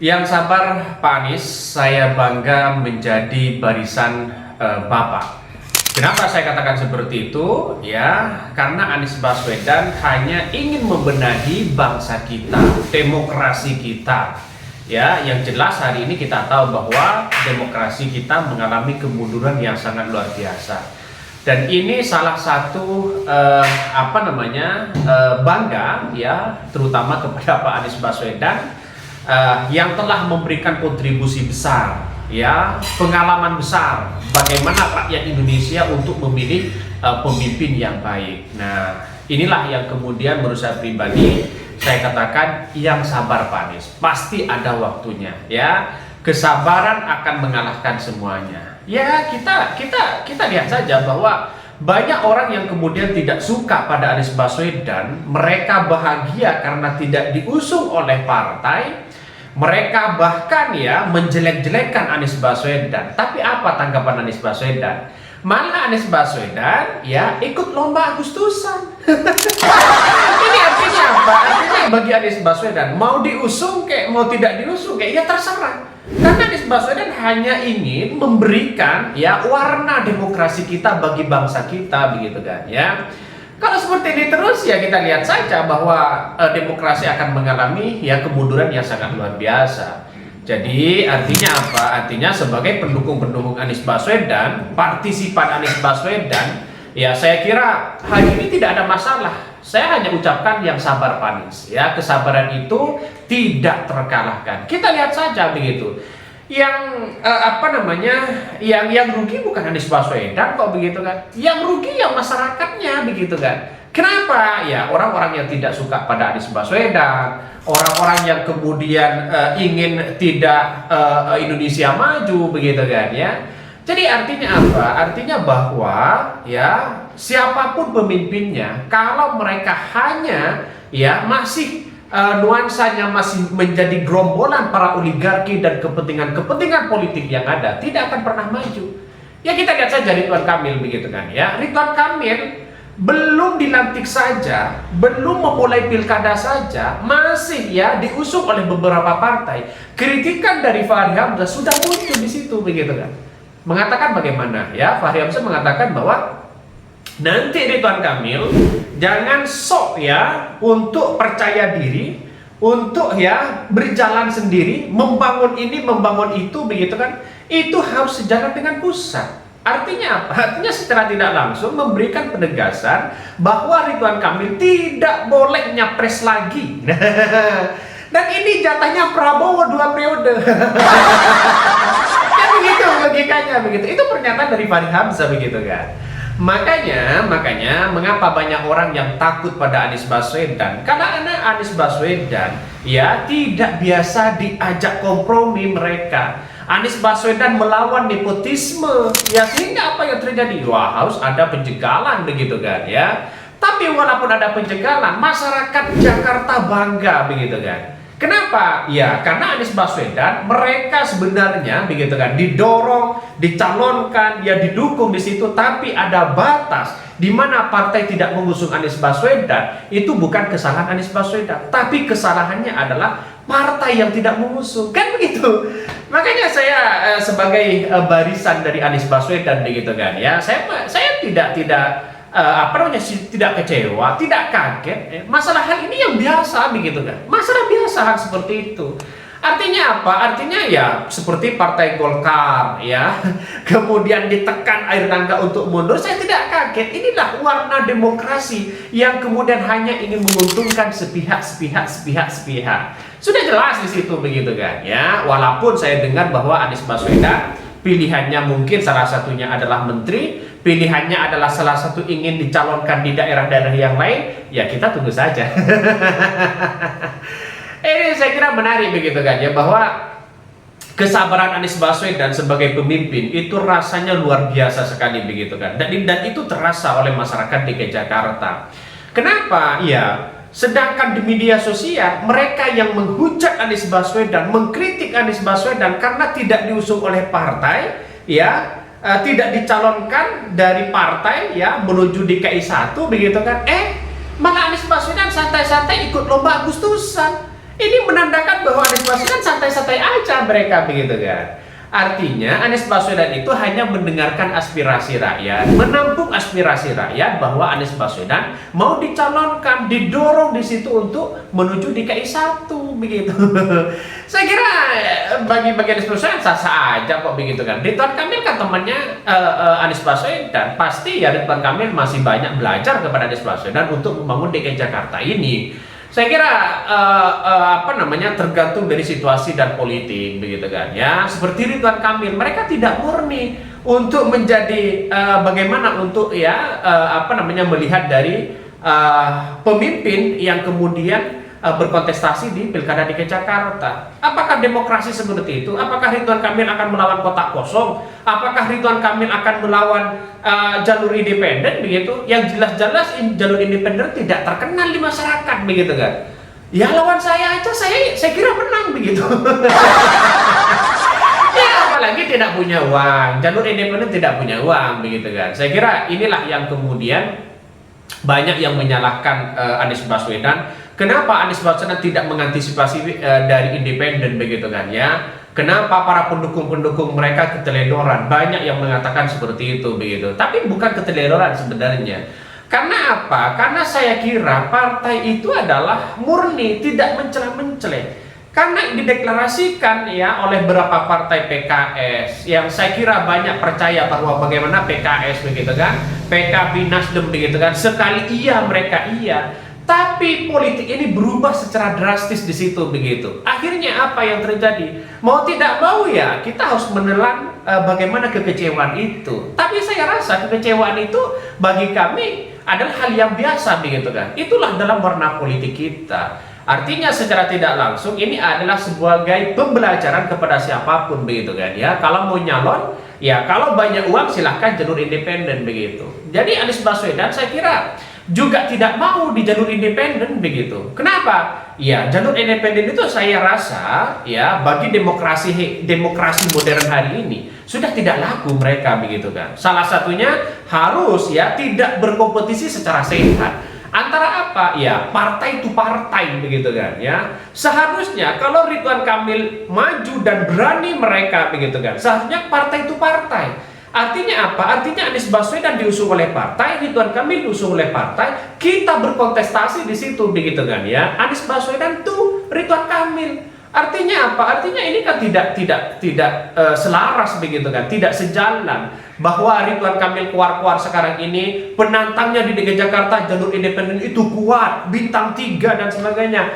Yang sabar Pak Anies, saya bangga menjadi barisan Bapak. Kenapa saya katakan seperti itu? Ya, karena Anies Baswedan hanya ingin membenahi bangsa kita, demokrasi kita. Ya, yang jelas hari ini kita tahu bahwa demokrasi kita mengalami kemunduran yang sangat luar biasa. Dan ini salah satu bangga ya, terutama kepada Pak Anies Baswedan yang telah memberikan kontribusi besar, ya, pengalaman besar bagaimana rakyat Indonesia untuk memilih pemimpin yang baik. Nah, inilah yang kemudian menurut saya pribadi saya katakan yang sabar Pak Anies. Pasti ada waktunya, ya. Kesabaran akan mengalahkan semuanya. Ya, kita lihat saja bahwa banyak orang yang kemudian tidak suka pada Anies Baswedan. Mereka bahagia karena tidak diusung oleh partai. Mereka bahkan ya menjelek-jelekan Anies Baswedan. Tapi apa tanggapan Anies Baswedan? Malah Anies Baswedan ya ikut lomba Agustusan. Ini artinya apa? Artinya bagi Anies Baswedan mau diusung kayak mau tidak diusung kayak ya terserah. Karena Anies Baswedan hanya ingin memberikan ya warna demokrasi kita bagi bangsa kita, begitu kan ya. Kalau seperti ini terus ya kita lihat saja bahwa demokrasi akan mengalami ya kemunduran yang sangat luar biasa. Jadi artinya apa? Artinya sebagai pendukung-pendukung Anies Baswedan, partisipan Anies Baswedan, ya saya kira hari ini tidak ada masalah. Saya hanya ucapkan yang sabar Pak Anies. Ya, kesabaran itu tidak terkalahkan. Kita lihat saja begitu. Yang rugi bukan Anies Baswedan kok, begitu kan? Yang rugi ya masyarakatnya, begitu kan? Kenapa? Ya orang-orang yang tidak suka pada Anies Baswedan, orang-orang yang kemudian ingin tidak Indonesia maju, begitu kan ya? Jadi artinya apa? Artinya bahwa ya siapapun pemimpinnya, kalau mereka hanya ya masih nuansanya masih menjadi gerombolan para oligarki dan kepentingan politik yang ada, tidak akan pernah maju. Ya kita lihat saja Ridwan Kamil, begitu kan ya. Ridwan Kamil belum dilantik saja, belum memulai pilkada saja, masih ya diusung oleh beberapa partai. Kritikan dari Fahri Hamzah sudah muncul di situ, begitu kan. Mengatakan bagaimana ya? Fahri Hamzah mengatakan bahwa nanti Ridwan Kamil jangan sok ya untuk percaya diri, untuk ya berjalan sendiri, membangun ini, membangun itu, begitu kan? Itu harus sejalan dengan pusat. Artinya apa? Artinya secara tidak langsung memberikan penegasan bahwa Ridwan Kamil tidak boleh nyapres lagi. Dan ini jatahnya Prabowo 2 periode. Kan begitu logikanya, begitu. Itu pernyataan dari Fahri Hamzah, begitu kan? Makanya mengapa banyak orang yang takut pada Anies Baswedan? Karena Anies Baswedan ya tidak biasa diajak kompromi mereka. Anies Baswedan melawan nepotisme, ya sehingga apa yang terjadi? Wah, harus ada penjagalan, begitu kan ya. Tapi walaupun ada penjagalan, masyarakat Jakarta bangga, begitu kan. Kenapa? Ya karena Anies Baswedan mereka sebenarnya, begitu kan, didorong, dicalonkan, ya didukung di situ, tapi ada batas di mana partai tidak mengusung Anies Baswedan. Itu bukan kesalahan Anies Baswedan, tapi kesalahannya adalah partai yang tidak mengusung, kan begitu. Makanya saya sebagai barisan dari Anies Baswedan, begitu kan ya, saya tidak tidak kecewa, tidak kaget. Masalah hal ini yang biasa, begitu kan. Masalah biasa hal seperti itu. Artinya apa? Artinya ya seperti Partai Golkar ya, kemudian ditekan Airlangga untuk mundur. Saya tidak kaget. Inilah warna demokrasi yang kemudian hanya ingin menguntungkan sepihak. Sudah jelas di situ, begitu kan ya. Walaupun saya dengar bahwa Anies Baswedan pilihannya mungkin salah satunya adalah menteri, pilihannya adalah salah satu ingin dicalonkan di daerah-daerah yang lain, ya kita tunggu saja. Ini saya kira menarik, begitu kan ya, bahwa kesabaran Anies Baswedan sebagai pemimpin itu rasanya luar biasa sekali, begitu kan, dan itu terasa oleh masyarakat DKI Jakarta. Kenapa? Ya, sedangkan di media sosial mereka yang menghujat Anies Baswedan, mengkritik Anies Baswedan karena tidak diusung oleh partai, ya, tidak dicalonkan dari partai ya menuju DKI 1, begitu kan. Malah Anies Baswedan santai-santai ikut lomba Agustusan. Ini menandakan bahwa Anies Baswedan santai-santai aja mereka begitu kan. Artinya Anies Baswedan itu hanya mendengarkan aspirasi rakyat, menampung aspirasi rakyat bahwa Anies Baswedan mau dicalonkan, didorong di situ untuk menuju DKI 1 begitu. Saya kira bagi Anies Baswedan sah-sah aja kok begitu kan. Ridwan Kamil kan temannya Anies Baswedan, pasti ya Ridwan Kamil masih banyak belajar kepada Anies Baswedan untuk membangun DKI Jakarta ini. Saya kira tergantung dari situasi dan politik begitu kan ya. Seperti Ridwan Kamil, mereka tidak murni untuk menjadi bagaimana untuk ya melihat dari pemimpin yang kemudian berkontestasi di Pilkada DKI Jakarta. Apakah demokrasi seperti itu? Apakah Ridwan Kamil akan melawan kotak kosong? Apakah Ridwan Kamil akan melawan jalur independen begitu? Yang jelas-jelas jalur independen tidak terkenal di masyarakat begitu kan? Ya lawan saya aja, saya kira menang begitu. Ya apalagi tidak punya uang, jalur independen tidak punya uang begitu kan? Saya kira inilah yang kemudian banyak yang menyalahkan Anies Baswedan. Kenapa Anies Baswedan tidak mengantisipasi dari independen begitu kan ya? Kenapa para pendukung-pendukung mereka keteledoran? Banyak yang mengatakan seperti itu begitu. Tapi bukan keteledoran sebenarnya. Karena apa? Karena saya kira partai itu adalah murni, tidak mencela-mencela. Karena dideklarasikan ya oleh beberapa partai PKS yang saya kira banyak percaya bahwa bagaimana PKS begitu kan, PKB, Nasdem begitu kan, sekali iya mereka iya. Tapi politik ini berubah secara drastis di situ begitu. Akhirnya apa yang terjadi? Mau tidak mau ya kita harus menelan bagaimana kekecewaan itu. Tapi saya rasa kekecewaan itu bagi kami adalah hal yang biasa begitu kan. Itulah dalam warna politik kita. Artinya secara tidak langsung ini adalah sebagai pembelajaran kepada siapapun begitu kan ya. Kalau mau nyalon ya kalau banyak uang silahkan jalur independen begitu. Jadi Anies Baswedan saya kira juga tidak mau di jalur independen begitu. Kenapa? Ya jalur independen itu saya rasa ya bagi demokrasi modern hari ini sudah tidak laku mereka begitu kan. Salah satunya harus ya tidak berkompetisi secara sehat. Antara apa? Ya partai itu partai begitu kan ya. Seharusnya kalau Ridwan Kamil maju dan berani mereka begitu kan. Seharusnya partai itu partai. Artinya apa? Artinya Anies Baswedan diusung oleh partai, Ridwan Kamil diusung oleh partai, kita berkontestasi di situ begitu kan ya. Anies Baswedan tuh Ridwan Kamil. Artinya apa? Artinya ini kan tidak selaras begitu kan, tidak sejalan. Bahwa Ridwan Kamil keluar sekarang ini penantangnya di DKI Jakarta jalur independen itu kuat, bintang 3 dan sebagainya.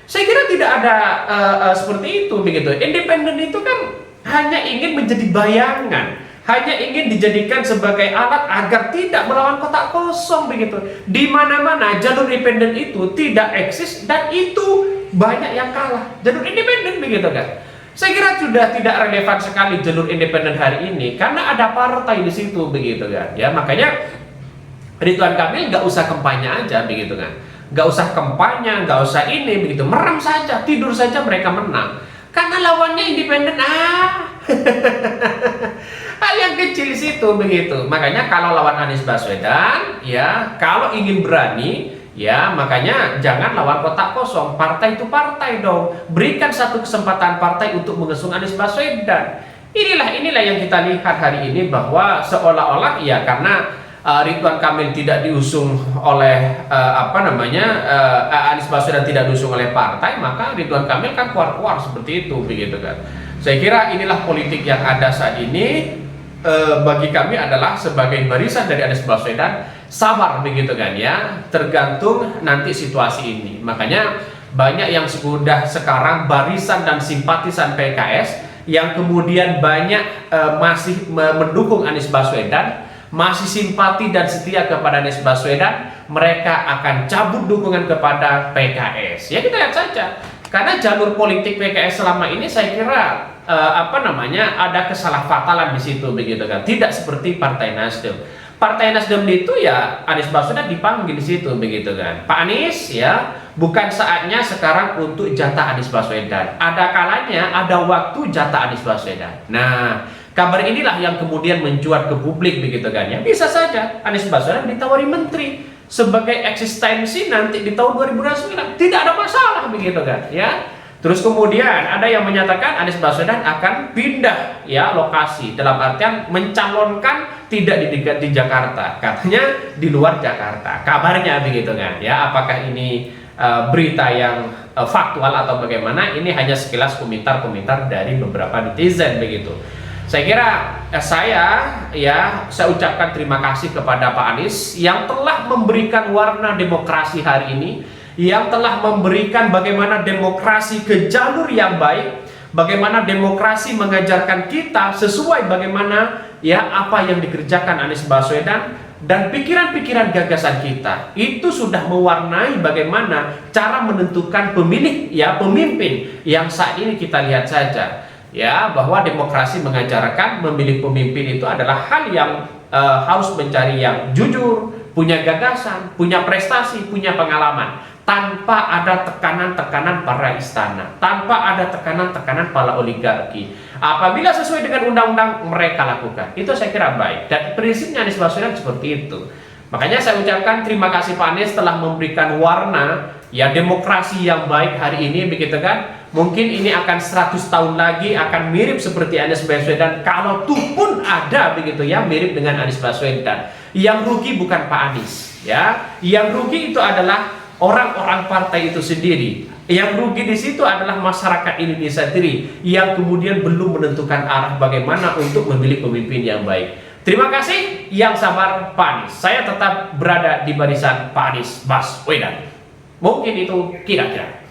Saya kira tidak ada seperti itu begitu. Independen itu kan hanya ingin menjadi bayangan, hanya ingin dijadikan sebagai alat agar tidak melawan kotak kosong begitu. Di mana-mana jalur independen itu tidak eksis dan itu banyak yang kalah. Jalur independen begitu kan. Saya kira sudah tidak relevan sekali jalur independen hari ini karena ada partai di situ begitu kan. Ya makanya Ridwan Kamil nggak usah kampanye aja begitu kan. Nggak usah kampanye, nggak usah ini begitu. Merem saja, tidur saja mereka menang. Karena lawannya independen hal yang kecil situ begitu. Makanya kalau lawan Anies Baswedan ya kalau ingin berani ya makanya jangan lawan kotak kosong. Partai itu partai dong. Berikan satu kesempatan partai untuk mengusung Anies Baswedan. Inilah yang kita lihat hari ini bahwa seolah-olah ya karena Ridwan Kamil tidak diusung oleh Anies Baswedan tidak diusung oleh partai, maka Ridwan Kamil kan keluar seperti itu begitu kan. Saya kira inilah politik yang ada saat ini. Bagi kami adalah sebagai barisan dari Anies Baswedan sabar begitu kan ya, tergantung nanti situasi ini. Makanya banyak yang sudah sekarang barisan dan simpatisan PKS yang kemudian banyak masih mendukung Anies Baswedan, masih simpati dan setia kepada Anies Baswedan, mereka akan cabut dukungan kepada PKS. Ya kita lihat saja. Karena jalur politik PKS selama ini saya kira ada kesalahfatalan di situ begitu kan. Tidak seperti Partai Nasdem. Partai Nasdem itu ya Anies Baswedan dipanggil di situ begitu kan. Pak Anies ya, bukan saatnya sekarang untuk jatah Anies Baswedan. Ada kalanya ada waktu jatah Anies Baswedan. Nah, kabar inilah yang kemudian mencuat ke publik begitu kan ya. Bisa saja Anies Baswedan ditawari menteri. sebagai eksistensi nanti di tahun 2029 tidak ada masalah begitu kan ya. Terus kemudian ada yang menyatakan Anies Baswedan akan pindah ya lokasi, dalam artian mencalonkan tidak di Jakarta, katanya di luar Jakarta. Kabarnya begitu kan ya. Apakah ini berita yang faktual atau bagaimana? Ini hanya sekilas komentar-komentar dari beberapa netizen begitu. Saya kira saya ucapkan terima kasih kepada Pak Anies yang telah memberikan warna demokrasi hari ini, yang telah memberikan bagaimana demokrasi ke jalur yang baik, bagaimana demokrasi mengajarkan kita sesuai bagaimana ya apa yang dikerjakan Anies Baswedan, dan pikiran-pikiran gagasan kita itu sudah mewarnai bagaimana cara menentukan pemilih ya, pemimpin yang saat ini kita lihat saja ya, bahwa demokrasi mengajarkan memilih pemimpin itu adalah hal yang harus mencari yang jujur, punya gagasan, punya prestasi, punya pengalaman, tanpa ada tekanan-tekanan para istana, tanpa ada tekanan-tekanan para oligarki. Apabila sesuai dengan undang-undang mereka lakukan, itu saya kira baik, dan prinsipnya Anies Baswedan seperti itu. Makanya saya ucapkan terima kasih Pak Anies telah memberikan warna ya demokrasi yang baik hari ini begitu kan. Mungkin ini akan 100 tahun lagi akan mirip seperti Anies Baswedan, kalau tuh pun ada begitu ya mirip dengan Anies Baswedan. Yang rugi bukan Pak Anies ya, yang rugi itu adalah orang-orang partai itu sendiri. Yang rugi di situ adalah masyarakat Indonesia sendiri yang kemudian belum menentukan arah bagaimana untuk memilih pemimpin yang baik. Terima kasih yang sabar Pak Anies. Saya tetap berada di barisan Pak Anies Baswedan. Mungkin itu kira-kira.